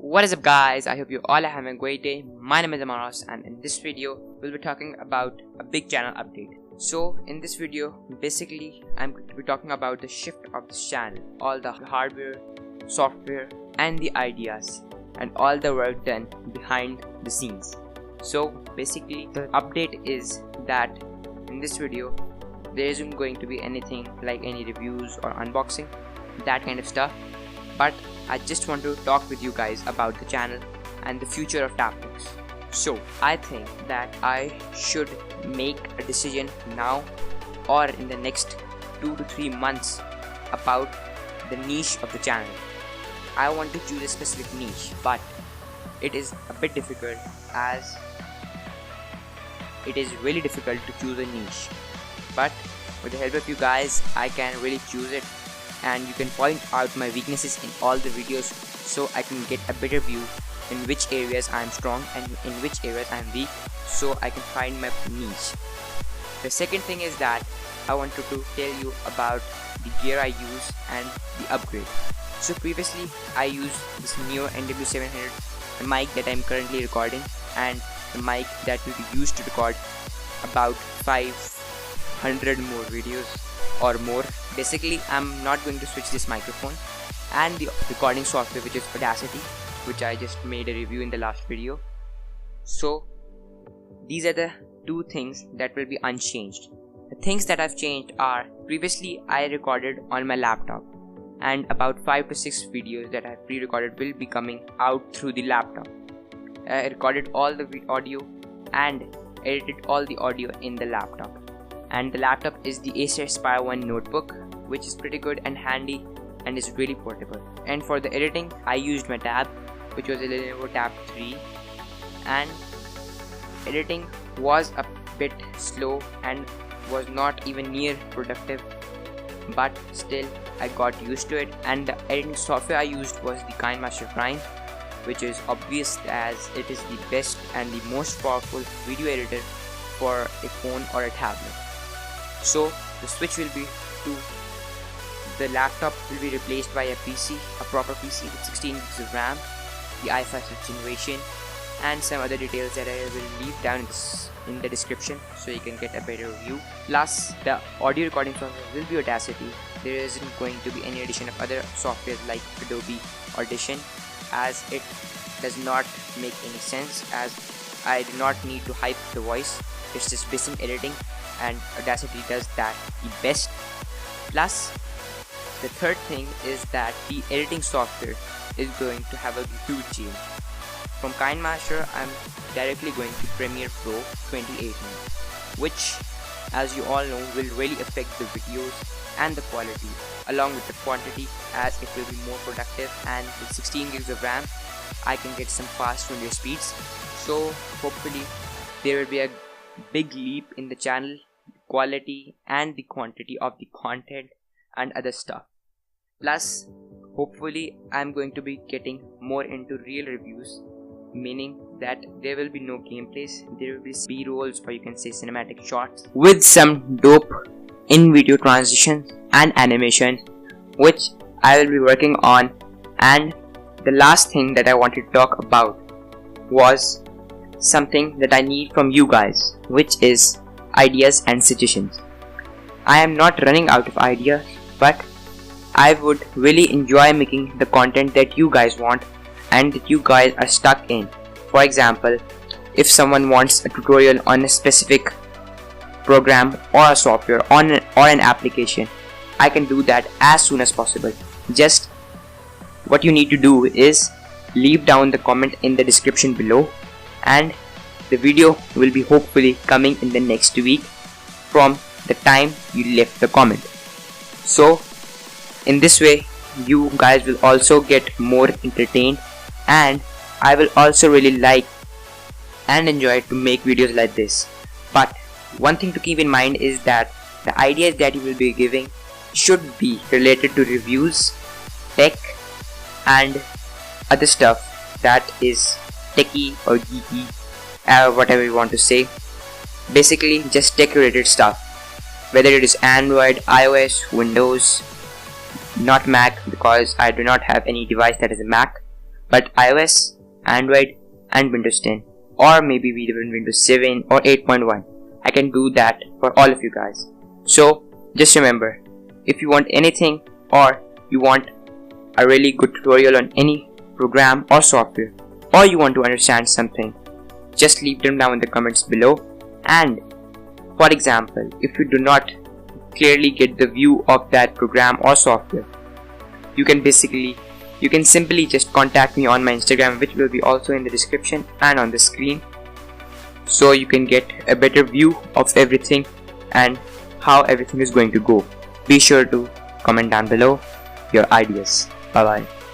What is up guys, I hope you all are having a great day. My name is Amaras and in this video we'll be talking about a big channel update. So in this video basically I'm going to be talking about the shift of this channel, all the hardware, software and the ideas and all the work done behind the scenes. So basically the update is that in this video there isn't going to be anything like any reviews or unboxing, that kind of stuff, but I just want to talk with you guys about the channel and the future of Taprex. So I think that I should make a decision now or in the next 2 to 3 months about the niche of the channel. I want to choose a specific niche, but it is a bit difficult as it is really difficult to choose a niche. But with the help of you guys I can really choose it, and you can point out my weaknesses in all the videos so I can get a better view in which areas I am strong and in which areas I am weak, so I can find my niche. The second thing is that I wanted to tell you about the gear I use and the upgrade. So previously I used this Neo NW700, the mic that I am currently recording, and the mic that will be used to record about 500 more videos or more. Basically I'm not going to switch this microphone and the recording software, which is Audacity, which I just made a review in the last video. So these are the two things that will be unchanged. The things that I've changed are, previously I recorded on my laptop, and about 5 to 6 videos that I've pre-recorded will be coming out through the laptop. I recorded all the audio and edited all the audio in the laptop. And the laptop is the Acer Aspire 1 notebook, which is pretty good and handy and is really portable. And for the editing I used my tab, which was a Lenovo Tab 3, and editing was a bit slow and was not even near productive, but still I got used to it. And the editing software I used was the KineMaster Prime, which is obvious as it is the best and the most powerful video editor for a phone or a tablet. So the switch will be to the laptop will be replaced by a PC, a proper PC with 16 gigs of RAM, the i5 6th generation, and some other details that I will leave down in the description so you can get a better view. Plus the audio recording software will be Audacity. There isn't going to be any addition of other software like Adobe Audition, as it does not make any sense, as I do not need to hype the voice. It's just basic editing and Audacity does that the best. Plus the third thing is that the editing software is going to have a huge change. From KineMaster I'm directly going to Premiere Pro 2018, which as you all know will really affect the videos and the quality along with the quantity, as it will be more productive, and with 16 gigs of RAM I can get some fast video speeds. So hopefully there will be a big leap in the channel quality and the quantity of the content and other stuff. Plus hopefully I'm going to be getting more into real reviews, meaning that there will be no gameplays, there will be B-rolls or you can say cinematic shots with some dope in-video transitions and animation, which I will be working on. And the last thing that I wanted to talk about was something that I need from you guys, which is ideas and suggestions. I am not running out of ideas, but I would really enjoy making the content that you guys want and that you guys are stuck in. For example, if someone wants a tutorial on a specific program or a software or an application, I can do that as soon as possible. Just what you need to do is leave down the comment in the description below, and the video will be hopefully coming in the next week from the time you left the comment. So in this way you guys will also get more entertained, and I will also really like and enjoy to make videos like this. But one thing to keep in mind is that the ideas that you will be giving should be related to reviews, tech and other stuff that is techie or geeky, whatever you want to say. Basically just tech related stuff, whether it is Android, iOS, Windows, not Mac, because I do not have any device that is a Mac, but iOS, Android and Windows 10, or maybe even Windows 7 or 8.1. I can do that for all of you guys. So just remember, if you want anything or you want a really good tutorial on any program or software, or you want to understand something, just leave them down in the comments below. And for example, if you do not clearly get the view of that program or software, you can simply just contact me on my Instagram, which will be also in the description and on the screen, so you can get a better view of everything and how everything is going to go. Be sure to comment down below your ideas. Bye bye.